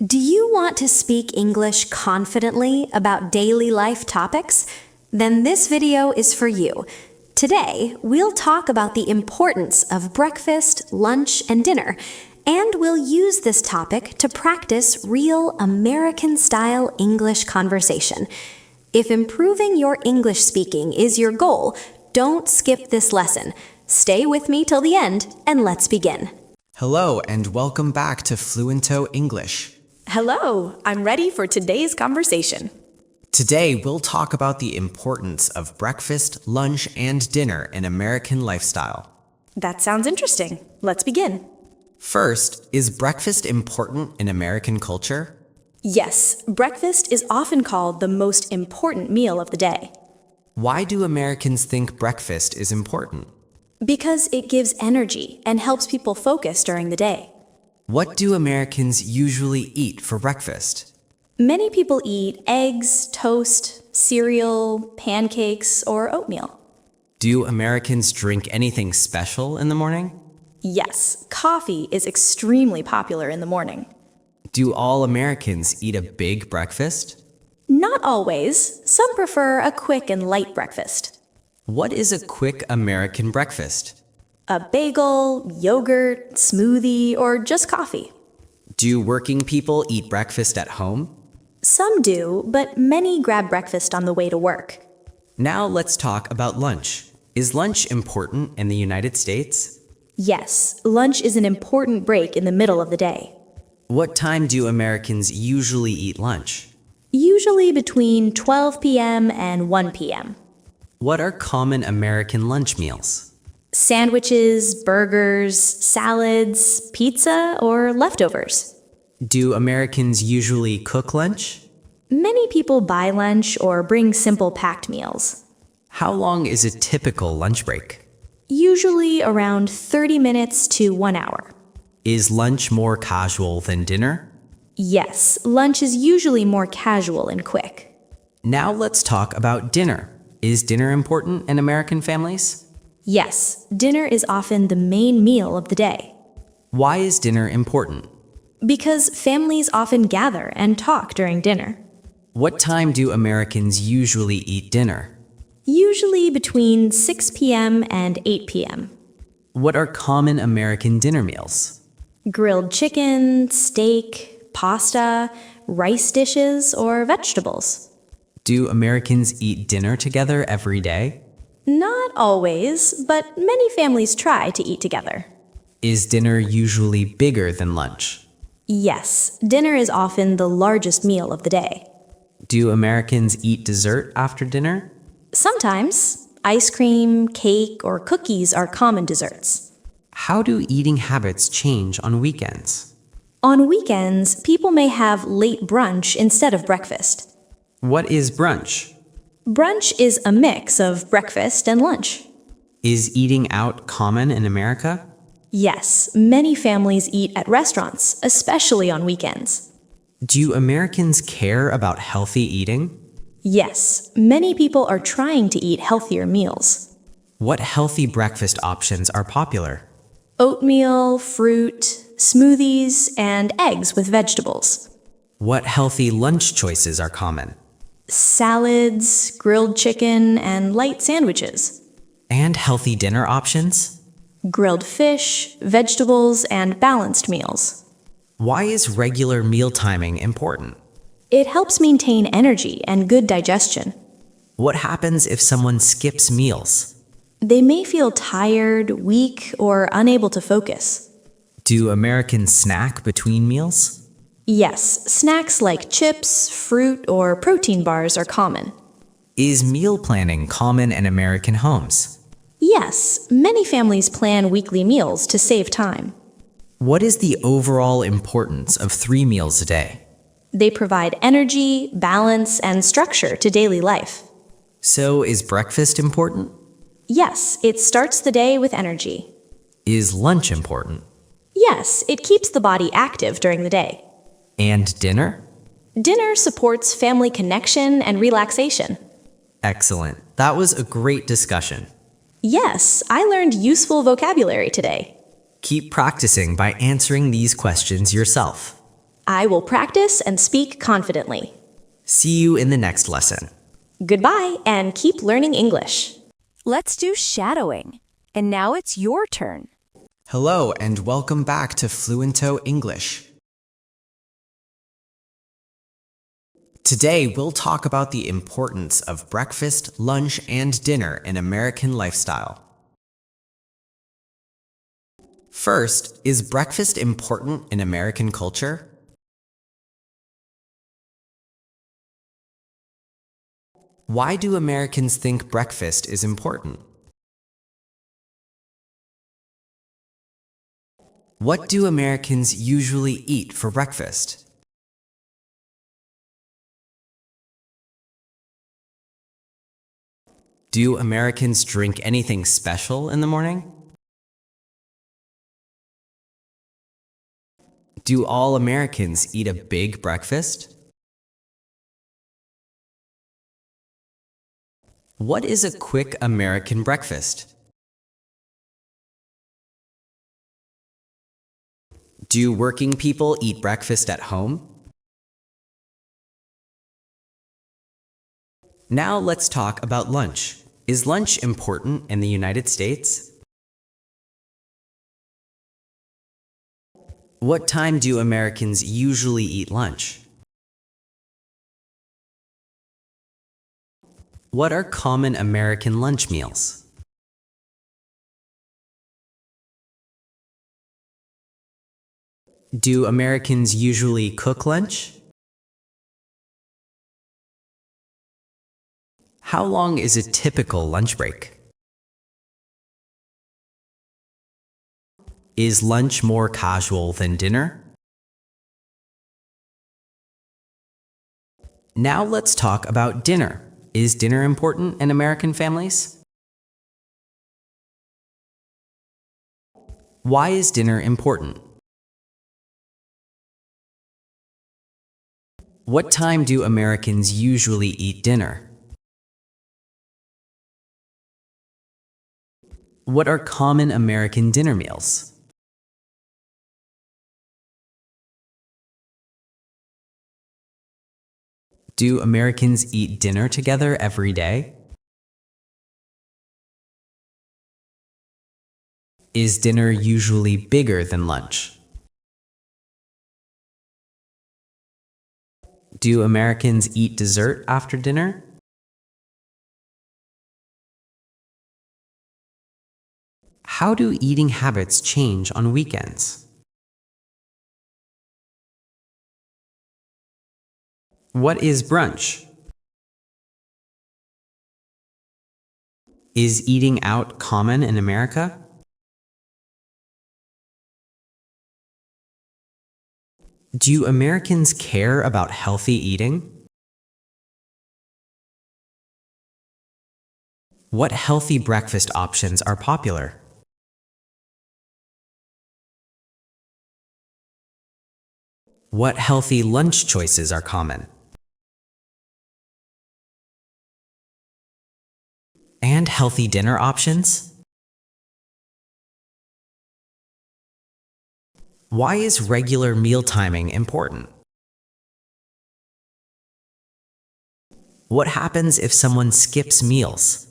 Do you want to speak English confidently about daily life topics? Then this video is for you. Today, we'll talk about the importance of breakfast, lunch, and dinner, and we'll use this topic to practice real American-style English conversation. If improving your English speaking is your goal, don't skip this lesson. Stay with me till the end, and let's begin. Hello, and welcome back to Fluento English. Hello, I'm ready for today's conversation. Today, we'll talk about the importance of breakfast, lunch, and dinner in American lifestyle. That sounds interesting. Let's begin. First, is breakfast important in American culture? Yes, breakfast is often called the most important meal of the day Why do Americans think breakfast is important? because it gives energy and helps people focus during the day. What do Americans usually eat for breakfast? Many people eat eggs, toast, cereal, pancakes, or oatmeal. Do Americans drink anything special in the morning? Yes, coffee is extremely popular in the morning. Do all Americans eat a big breakfast? Not always. Some prefer a quick and light breakfast. What is a quick American breakfast? A bagel, yogurt, smoothie, or just coffee. Do working people eat breakfast at home? Some do, but many grab breakfast on the way to work. Now let's talk about lunch. Is lunch important in the United States? Yes, lunch is an important break in the middle of the day. What time do Americans usually eat lunch? Usually between 12 p.m. and 1 p.m. What are common American lunch meals? Sandwiches, burgers, salads, pizza, or leftovers. Do Americans usually cook lunch? Many people buy lunch or bring simple packed meals. How long is a typical lunch break? Usually around 30 minutes to 1 hour. Is lunch more casual than dinner? Yes, lunch is usually more casual and quick. Now let's talk about dinner. Is dinner important in American families? Yes, dinner is often the main meal of the day. Why is dinner important? Because families often gather and talk during dinner. What time do Americans usually eat dinner? Usually between 6 p.m. and 8 p.m. What are common American dinner meals? Grilled chicken, steak, pasta, rice dishes, or vegetables. Do Americans eat dinner together every day? Not always, but many families try to eat together. Is dinner usually bigger than lunch? Yes, dinner is often the largest meal of the day. Do Americans eat dessert after dinner? Sometimes, ice cream, cake, or cookies are common desserts. How do eating habits change on weekends? On weekends, people may have late brunch instead of breakfast. What is brunch? Brunch is a mix of breakfast and lunch. Is eating out common in America? Yes, many families eat at restaurants, especially on weekends. Do Americans care about healthy eating? Yes, many people are trying to eat healthier meals. What healthy breakfast options are popular? Oatmeal, fruit, smoothies, and eggs with vegetables. What healthy lunch choices are common? Salads, grilled chicken, and light sandwiches. And healthy dinner options? Grilled fish, vegetables, and balanced meals. Why is regular meal timing important? It helps maintain energy and good digestion. What happens if someone skips meals? They may feel tired, weak, or unable to focus. Do Americans snack between meals? Yes, snacks like chips, fruit, or protein bars are common. Is meal planning common in American homes? Yes, many families plan weekly meals to save time. What is the overall importance of 3 meals a day? They provide energy, balance, and structure to daily life. So is breakfast important? Yes, it starts the day with energy. Is lunch important? Yes, it keeps the body active during the day. And dinner? Dinner supports family connection and relaxation. Excellent. That was a great discussion. Yes, I learned useful vocabulary today. Keep practicing by answering these questions yourself. I will practice and speak confidently. See you in the next lesson. Goodbye, and keep learning English. Let's do shadowing. And now it's your turn. Hello and welcome back to Fluento English. Today, we'll talk about the importance of breakfast, lunch, and dinner in American lifestyle. First, is breakfast important in American culture? Why do Americans think breakfast is important? What do Americans usually eat for breakfast? Do Americans drink anything special in the morning? Do all Americans eat a big breakfast? What is a quick American breakfast? Do working people eat breakfast at home? Now let's talk about lunch. Is lunch important in the United States? What time do Americans usually eat lunch? What are common American lunch meals? Do Americans usually cook lunch? How long is a typical lunch break? Is lunch more casual than dinner? Now let's talk about dinner. Is dinner important in American families? Why is dinner important? What time do Americans usually eat dinner? What are common American dinner meals? Do Americans eat dinner together every day? Is dinner usually bigger than lunch? Do Americans eat dessert after dinner? How do eating habits change on weekends? What is brunch? Is eating out common in America? Do Americans care about healthy eating? What healthy breakfast options are popular? What healthy lunch choices are common? And healthy dinner options? Why is regular meal timing important? What happens if someone skips meals?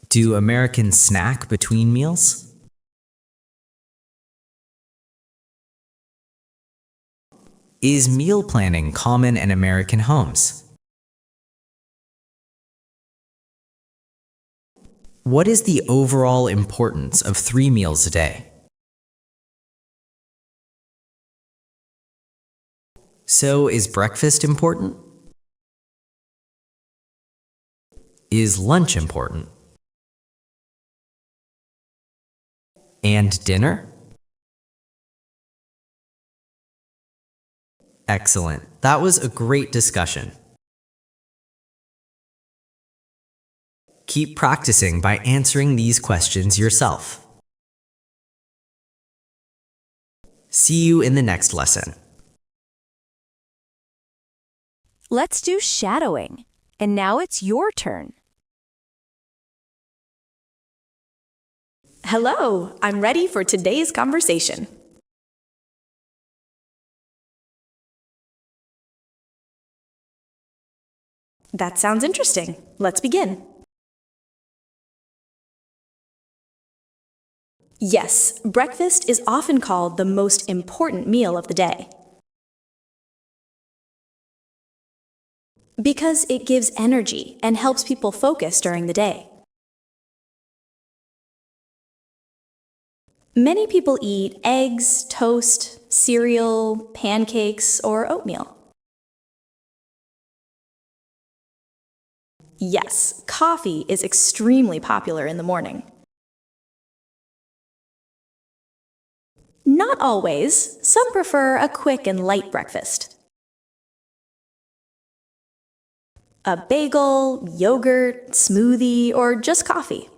Do Americans snack between meals? Is meal planning common in American homes? What is the overall importance of 3 meals a day? So, is breakfast important? Is lunch important? And dinner? Excellent. That was a great discussion. Keep practicing by answering these questions yourself. See you in the next lesson. Let's do shadowing. And now it's your turn. Hello, I'm ready for today's conversation. That sounds interesting. Let's begin. Yes, breakfast is often called the most important meal of the day. Because it gives energy and helps people focus during the day. Many people eat eggs, toast, cereal, pancakes, or oatmeal. Yes, coffee is extremely popular in the morning. Not always. Some prefer a quick and light breakfast. A bagel, yogurt, smoothie, or just coffee.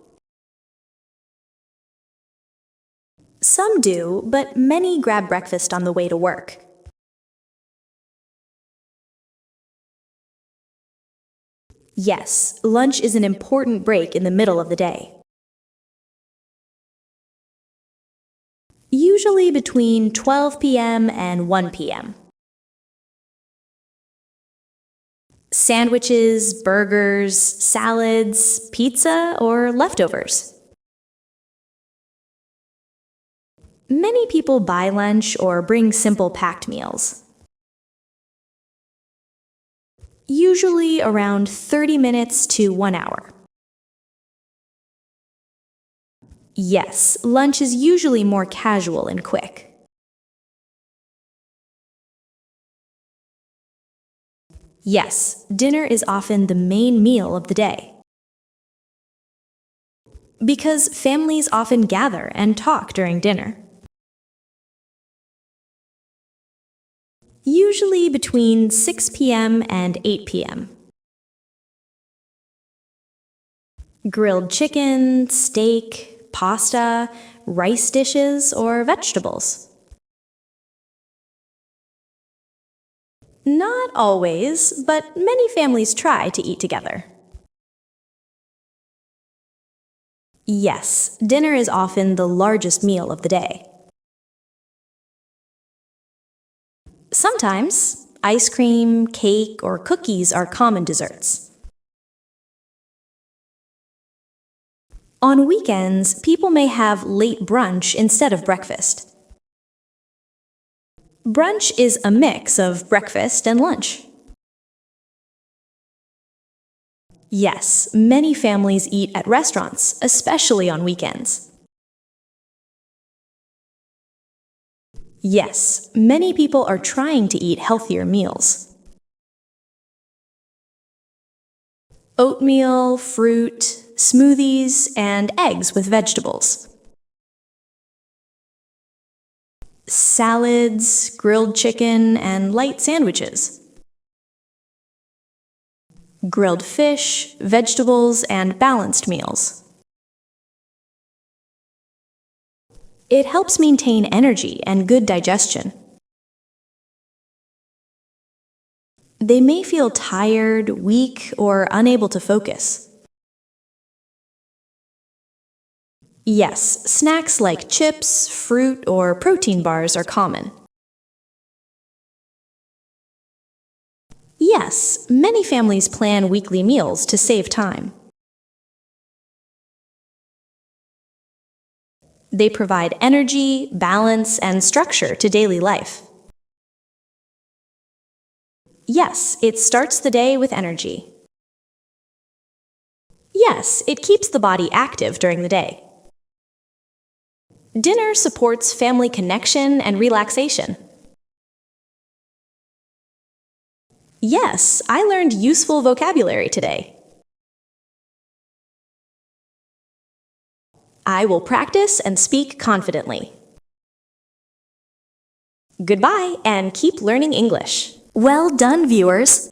Some do, but many grab breakfast on the way to work. Yes, lunch is an important break in the middle of the day. Usually between 12 p.m. and 1 p.m. Sandwiches, burgers, salads, pizza, or leftovers. Many people buy lunch or bring simple packed meals. Usually around 30 minutes to 1 hour. Yes, lunch is usually more casual and quick. Yes, dinner is often the main meal of the day. Because families often gather and talk during dinner. Usually between 6 p.m. and 8 p.m. Grilled chicken, steak, pasta, rice dishes, or vegetables. Not always, but many families try to eat together. Yes, dinner is often the largest meal of the day. Sometimes, ice cream, cake, or cookies are common desserts. On weekends, people may have late brunch instead of breakfast. Brunch is a mix of breakfast and lunch. Yes, many families eat at restaurants, especially on weekends. Yes, many people are trying to eat healthier meals. Oatmeal, fruit, smoothies, and eggs with vegetables. Salads, grilled chicken, and light sandwiches. Grilled fish, vegetables, and balanced meals. It helps maintain energy and good digestion. They may feel tired, weak, or unable to focus. Yes, snacks like chips, fruit, or protein bars are common. Yes, many families plan weekly meals to save time. They provide energy, balance, and structure to daily life. Yes, it starts the day with energy. Yes, it keeps the body active during the day. Dinner supports family connection and relaxation. Yes, I learned useful vocabulary today. I will practice and speak confidently. Goodbye, and keep learning English. Well done, viewers!